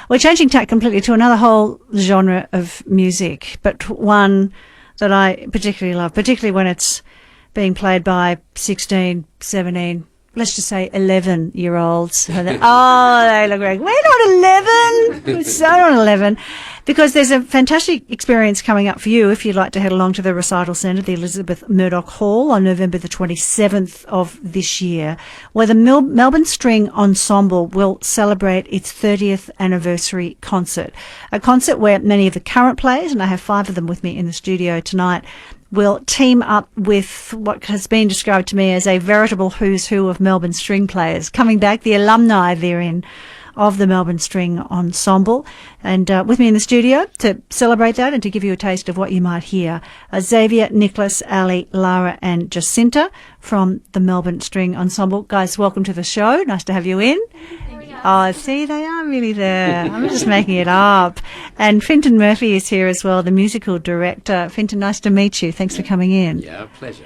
We're changing tack completely to another whole genre of music, but one that I particularly love, particularly when it's being played by 16, 17, let's just say 11-year-olds. They look great. We're not 11. We're so not 11. Because there's a fantastic experience coming up for you if you'd like to head along to the Recital Centre, the Elizabeth Murdoch Hall, on November the 27th of this year, where the Melbourne String Ensemble will celebrate its 30th anniversary concert. A concert where many of the current players, and I have 5 of them with me in the studio tonight, will team up with what has been described to me as a veritable who's who of Melbourne string players, coming back, the alumni therein of the Melbourne String Ensemble. And with me in the studio to celebrate that and to give you a taste of what you might hear, Xavier, Nicholas, Ali, Lara and Jacinta from the Melbourne String Ensemble. Guys, welcome to the show. Nice to have you in. Oh, see, they are really there. I'm just making it up. And Fintan Murphy is here as well, the musical director. Fintan, nice to meet you. Thanks for coming in. Yeah, pleasure.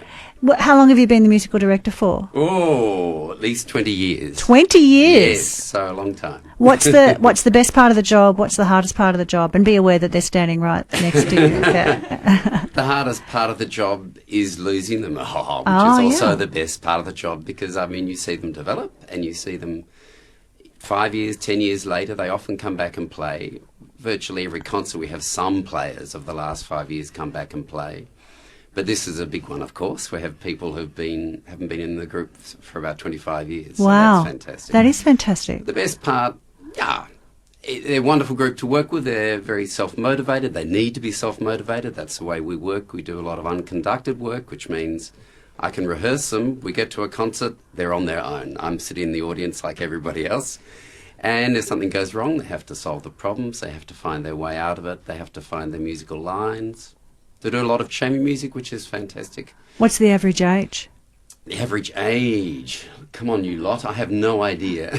How long have you been the musical director for? Oh, at least 20 years. 20 years? Yes, so a long time. What's the best part of the job? What's the hardest part of the job? And be aware that they're standing right next to you. The hardest part of the job is losing them, which is also the best part of the job because, I mean, you see them develop and you see them 5 years, 10 years later, they often come back and play. Virtually every concert we have some players of the last 5 years come back and play. But this is a big one, of course. We have people haven't been in the group for about 25 years. Wow. So that's fantastic. That is fantastic. The best part, they're a wonderful group to work with. They're very self-motivated. They need to be self-motivated. That's the way we work. We do a lot of unconducted work, which means I can rehearse them. We get to a concert, they're on their own. I'm sitting in the audience like everybody else. And if something goes wrong, they have to solve the problems. They have to find their way out of it. They have to find their musical lines. They do a lot of chamber music, which is fantastic. What's the average age? The average age? Come on, you lot. I have no idea.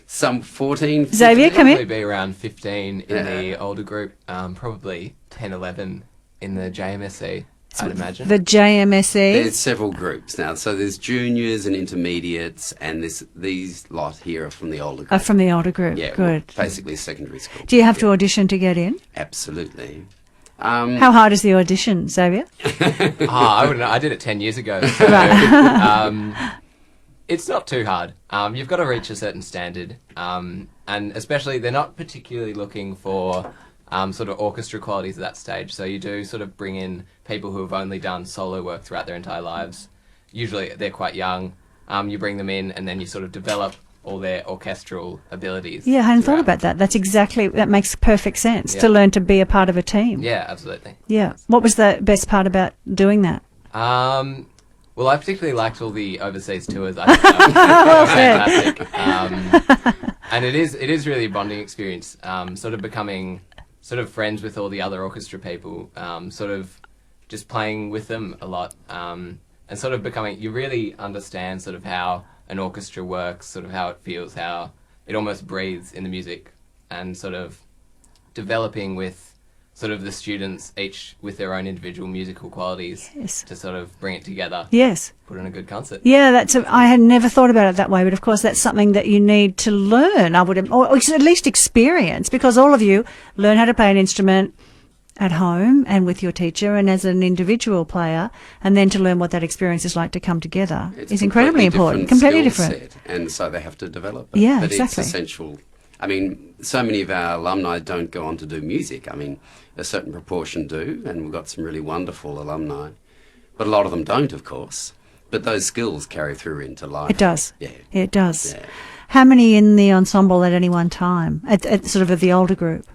Some 14, 15. Xavier, come in. Probably be around 15 in the older group, probably 10, 11 in the JMSE, I'd imagine. The JMSE? There's several groups now. So there's juniors and intermediates, and these lot here are from the older group. From the older group, yeah, good. Basically secondary school. Do you have to audition to get in? Absolutely. How hard is the audition, Xavier? I wouldn't know. I did it 10 years ago. So, it's not too hard. You've got to reach a certain standard. And especially, they're not particularly looking for sort of orchestra qualities at that stage. So you do sort of bring in people who have only done solo work throughout their entire lives. Usually, they're quite young. You bring them in and then you sort of develop all their orchestral abilities. Yeah, I hadn't thought about that. That makes perfect sense, to learn to be a part of a team. Yeah, absolutely. Yeah. What was the best part about doing that? Well, I particularly liked all the overseas tours. I think they were fantastic. And it is really a bonding experience, sort of becoming sort of friends with all the other orchestra people, sort of just playing with them a lot, and sort of becoming, you really understand sort of how an orchestra works, sort of how it feels, how it almost breathes in the music, and sort of developing with sort of the students, each with their own individual musical qualities, to sort of bring it together. Yes. Put on a good concert. Yeah, I had never thought about it that way, but of course that's something that you need to learn, or at least experience, because all of you learn how to play an instrument at home and with your teacher and as an individual player, and then to learn what that experience is like to come together is incredibly important. Completely different. And so they have to develop it. Yeah, but exactly. It's essential. I mean, so many of our alumni don't go on to do music. I mean, a certain proportion do, and we've got some really wonderful alumni. But a lot of them don't, of course. But those skills carry through into life. It does. Yeah. It does. Yeah. How many in the ensemble at any one time, at sort of the older group?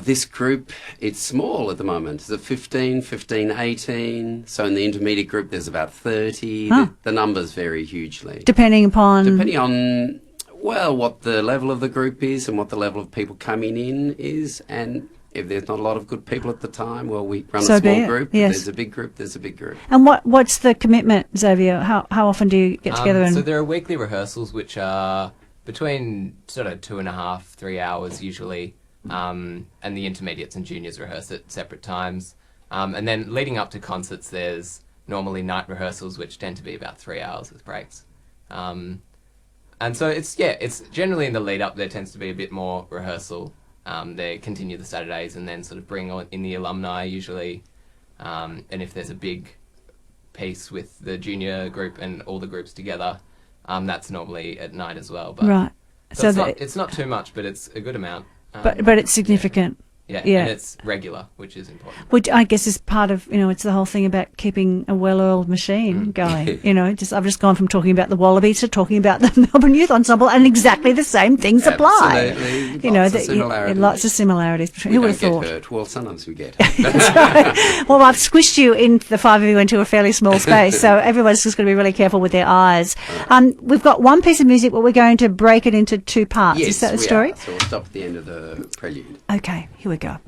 This group, it's small at the moment. It's 15, 18. So in the intermediate group, there's about 30. The numbers vary hugely. Depending on, well, what the level of the group is and what the level of people coming in is. And if there's not a lot of good people at the time, well, we run a small group. Yes. If there's a big group, there's a big group. And what's the commitment, Xavier? How often do you get together? So there are weekly rehearsals, which are between sort of 2.5, 3 hours usually. And the intermediates and juniors rehearse at separate times. And then leading up to concerts, there's normally night rehearsals, which tend to be about 3 hours with breaks. And And so it's generally in the lead up there tends to be a bit more rehearsal. They continue the Saturdays and then sort of bring on in the alumni usually. And if there's a big piece with the junior group and all the groups together, that's normally at night as well. But Right. So it's not too much, but it's a good amount. But it's significant. Yeah, and it's regular, which is important. Which I guess is part of, it's the whole thing about keeping a well-oiled machine going. I've just gone from talking about the Wallabies to talking about the Melbourne Youth Ensemble, and exactly the same things apply. Absolutely. Lots of similarities between. We Who would don't have thought? get hurt. Well, sometimes we get. That's right. Well, I've squished you into the five of you into a fairly small space, so everyone's just going to be really careful with their eyes. We've got one piece of music, but we're going to break it into two parts. Yes, is that the story? So we'll stop at the end of the prelude. Okay, here we go.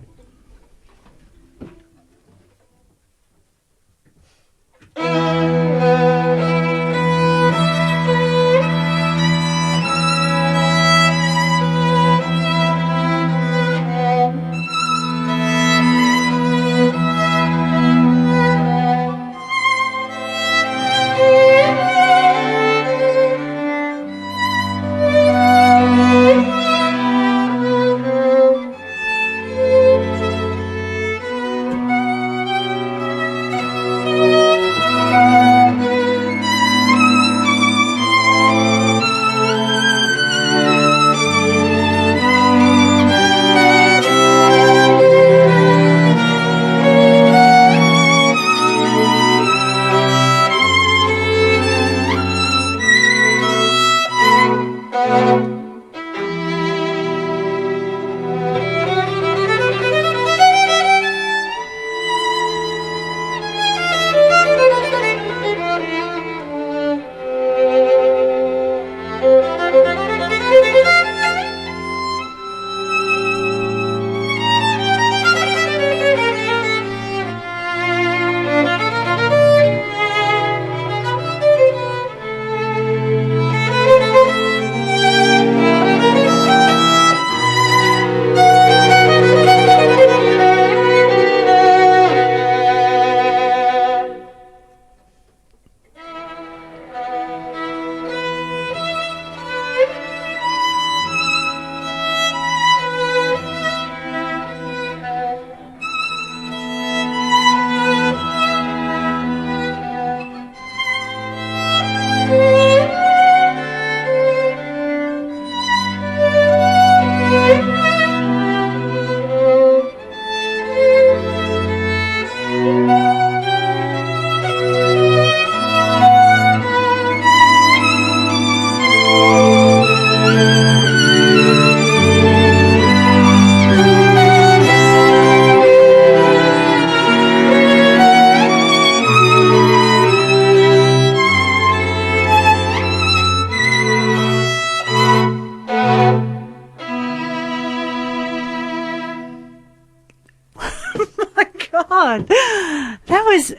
God, that was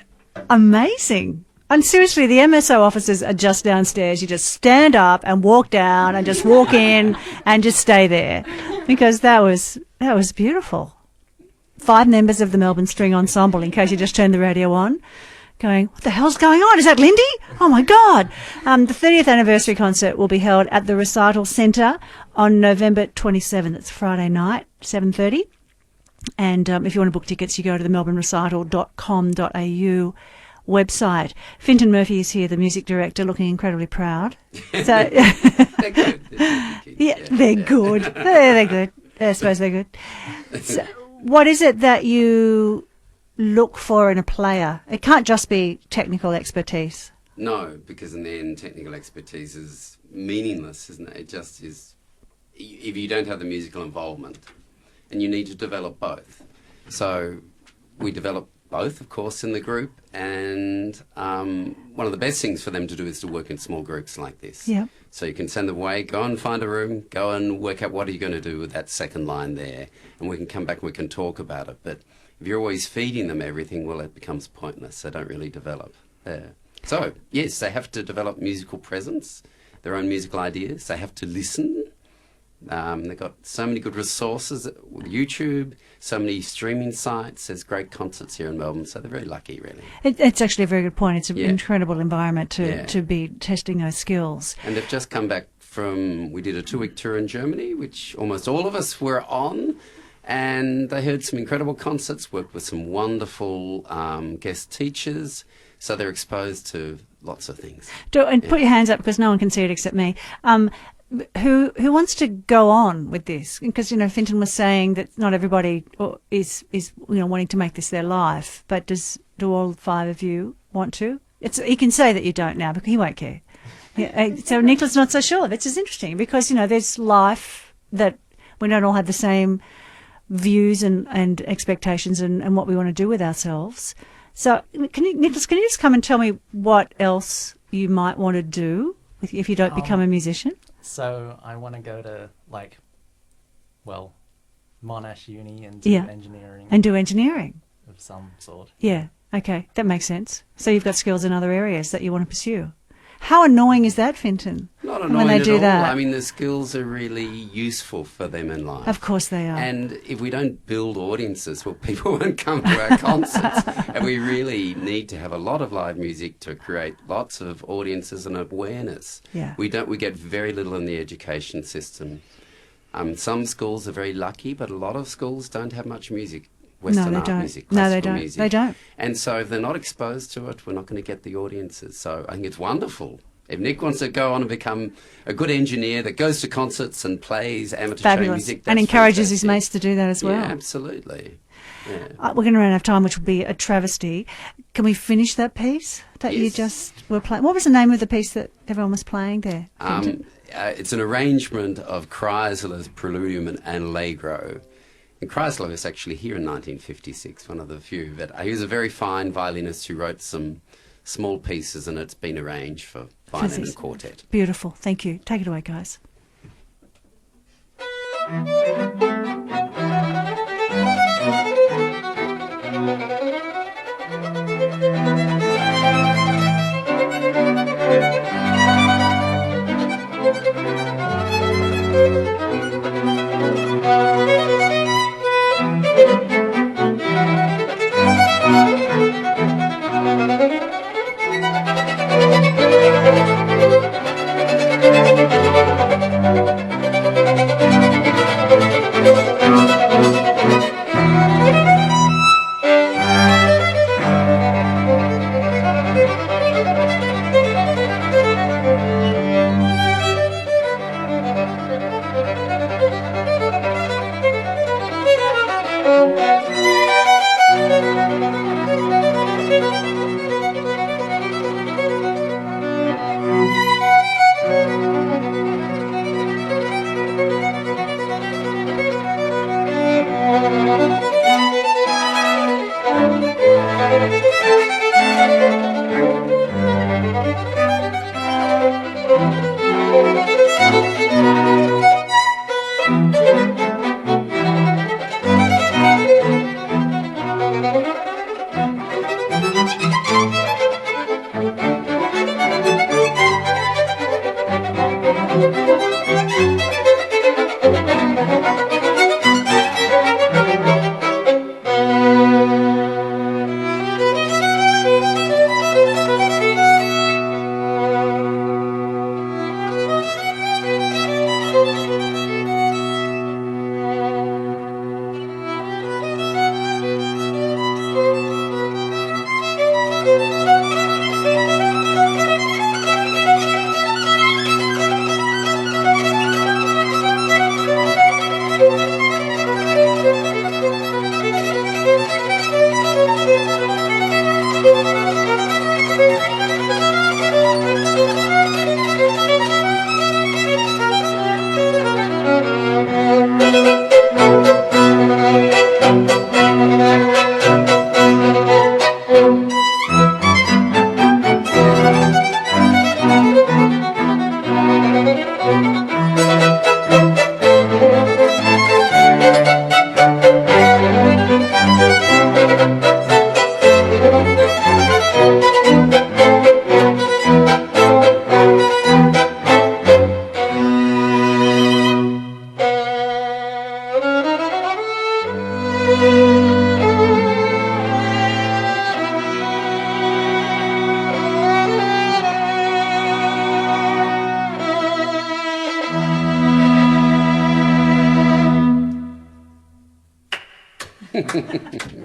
amazing. And seriously, the MSO offices are just downstairs. You just stand up and walk down and just walk in and just stay there, because that was beautiful. 5 members of the Melbourne String Ensemble, in case you just turned the radio on, going, what the hell's going on? Is that Lindy? Oh, my God. The 30th anniversary concert will be held at the Recital Centre on November 27th. It's Friday night, 7:30. And if you want to book tickets, you go to the melbournerecital.com.au website. Finton Murphy is here, the music director, looking incredibly proud. So They're good. They're good. They're good. I suppose they're good. So, what is it that you look for in a player? It can't just be technical expertise. No, because in the end, technical expertise is meaningless, isn't it? It just is, if you don't have the musical involvement, and you need to develop both. So we develop both, of course, in the group, and one of the best things for them to do is to work in small groups like this. Yeah. So you can send them away, go and find a room, go and work out what are you going to do with that second line there, and we can come back and we can talk about it. But if you're always feeding them everything, well, it becomes pointless. They don't really develop. So, yes, they have to develop musical presence, their own musical ideas. They have to listen. They've got so many good resources with YouTube, so many streaming sites. There's great concerts here in Melbourne, so they're very lucky, really. It's actually a very good point. It's an incredible environment to be testing those skills. And they've just come back we did a 2-week tour in Germany, which almost all of us were on, and they heard some incredible concerts, worked with some wonderful guest teachers, so they're exposed to lots of things. Put your hands up because no one can see it except me. Who wants to go on with this? Because, Fintan was saying that not everybody is wanting to make this their life, but do all 5 of you want to? He can say that you don't now because he won't care. Yeah, so Nicola's not so sure. This is interesting because, there's life that we don't all have the same views and expectations and what we want to do with ourselves. So, Nicholas, can you just come and tell me what else you might want to do if you don't become a musician? So I want to go to Monash Uni and do engineering. And do engineering of some sort. Yeah. Okay, that makes sense. So you've got skills in other areas that you want to pursue. How annoying is that, Fintan? Not annoying when they do at all. that? I mean, the skills are really useful for them in life. Of course they are. And if we don't build audiences, well, people won't come to our concerts. And we really need to have a lot of live music to create lots of audiences and awareness. Yeah. We get very little in the education system. Some schools are very lucky, but a lot of schools don't have much music. Western art music, classical music. They don't. And so if they're not exposed to it, we're not going to get the audiences. So I think it's wonderful. If Nick wants to go on and become a good engineer that goes to concerts and plays amateur chamber music, that's and encourages fantastic. his mates to do that as well. Yeah, absolutely. Yeah. We're going to run out of time, which will be a travesty. Can we finish that piece that you just were playing? What was the name of the piece that everyone was playing there? It's an arrangement of Kreisler's Preludium and Allegro. And Kreisler was actually here in 1956, one of the few. But he was a very fine violinist who wrote some small pieces, and it's been arranged for violin and quartet. Beautiful. Thank you. Take it away, guys.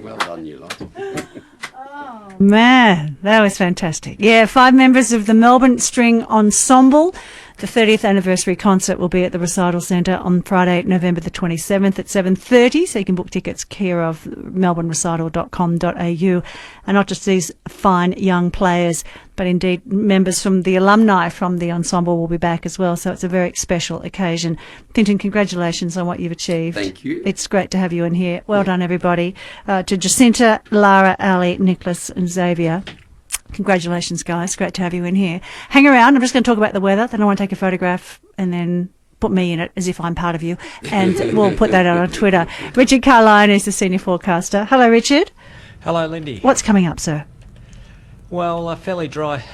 Well done, you lot. Man, that was fantastic. Yeah, 5 members of the Melbourne String Ensemble. The 30th anniversary concert will be at the Recital Centre on Friday, November the 27th at 7:30. So you can book tickets care of melbournerecital.com.au. And not just these fine young players, but indeed members from the alumni from the ensemble will be back as well. So it's a very special occasion. Tintin, congratulations on what you've achieved. Thank you. It's great to have you in here. Well done, everybody. To Jacinta, Lara, Ali, Nicholas and Xavier. Congratulations, guys. Great to have you in here. Hang around. I'm just going to talk about the weather. Then I want to take a photograph and then put me in it as if I'm part of you. And we'll put that out on Twitter. Richard Carline is the senior forecaster. Hello, Richard. Hello, Lindy. What's coming up, sir? Well, fairly dry